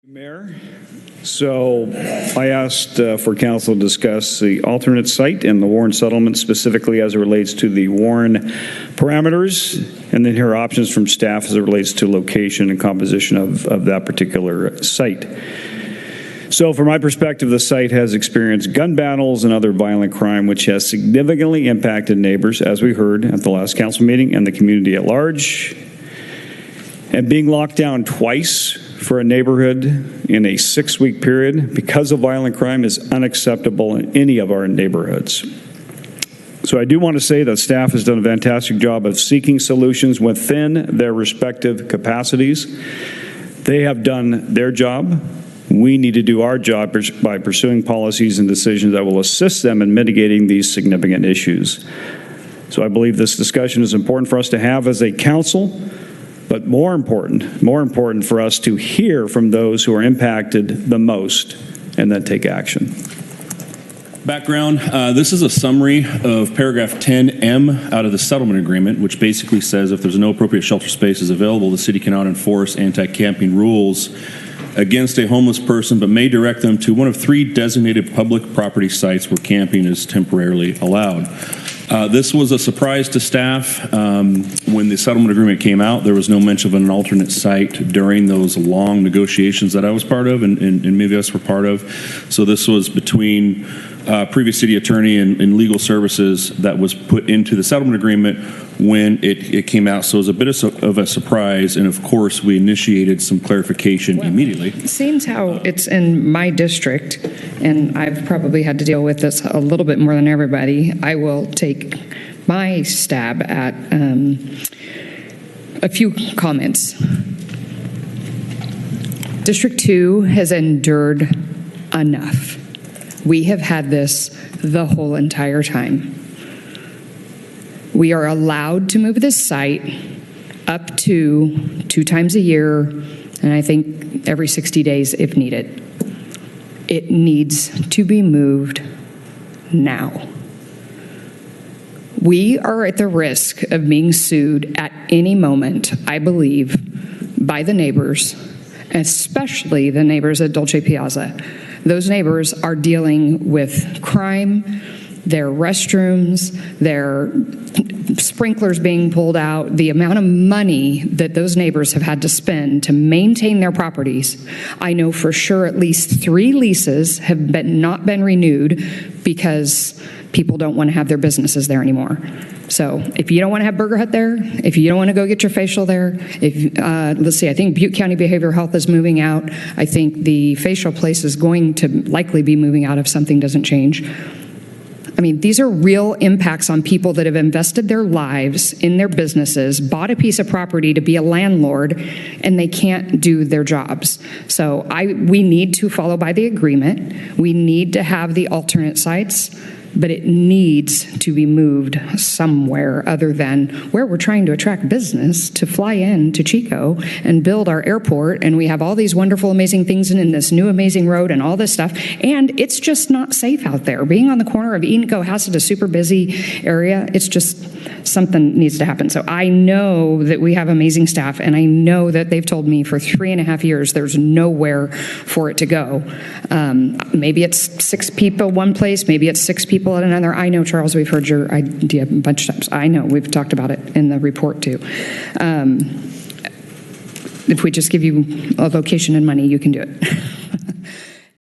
Mayor, so I asked for council to discuss the alternate site and the Warren settlement specifically as it relates to the Warren parameters, and then hear options from staff as it relates to location and composition of that particular site. So from my perspective, the site has experienced gun battles and other violent crime, which has significantly impacted neighbors, as we heard at the last council meeting, and the community at large. And being locked down twice for a neighborhood in a 6-week period because of violent crime is unacceptable in any of our neighborhoods. So I do want to say that staff has done a fantastic job of seeking solutions within their respective capacities. They have done their job. We need to do our job by pursuing policies and decisions that will assist them in mitigating these significant issues. So I believe this discussion is important for us to have as a council, but more important for us to hear from those who are impacted the most and then take action. Background, this is a summary of paragraph 10M out of the settlement agreement, which basically says if there's no appropriate shelter spaces available, the city cannot enforce anti-camping rules against a homeless person, but may direct them to one of 3 designated public property sites where camping is temporarily allowed. This was a surprise to staff. When the settlement agreement came out, there was no mention of an alternate site during those long negotiations that I was part of and many of us were part of. So this was between previous city attorney and legal services that was put into the settlement agreement when it came out. So it was a bit of a surprise, and of course we initiated some clarification immediately. Seems how it's in my district, and I've probably had to deal with this a little bit more than everybody. I will take my stab at a few comments. District 2 has endured enough. We have had this the whole entire time. We are allowed to move this site up to 2 times a year, and I think every 60 days if needed. It needs to be moved now. We are at the risk of being sued at any moment, I believe, by the neighbors, especially the neighbors at Dolce Piazza. Those neighbors are dealing with crime, their restrooms, their sprinklers being pulled out, the amount of money that those neighbors have had to spend to maintain their properties. I know for sure at least 3 leases have not been renewed because people don't want to have their businesses there anymore. So if you don't want to have Burger Hut there, if you don't want to go get your facial there, let's see, I think Butte County Behavioral Health is moving out. I think the facial place is going to likely be moving out if something doesn't change. I mean, these are real impacts on people that have invested their lives in their businesses, bought a piece of property to be a landlord, and they can't do their jobs. So we need to follow by the agreement. We need to have the alternate sites, but it needs to be moved somewhere other than where we're trying to attract business to fly in to Chico and build our airport, and we have all these wonderful, amazing things in this new amazing road and all this stuff, and it's just not safe out there. Being on the corner of Eden Cohasset, a super busy area, it's just something needs to happen. So I know that we have amazing staff, and I know that they've told me for 3.5 years there's nowhere for it to go. Maybe it's 6 people one place, maybe it's 6 people at another. I know, Charles, we've heard your idea a bunch of times. I know, we've talked about it in the report too. If we just give you a location and money, you can do it.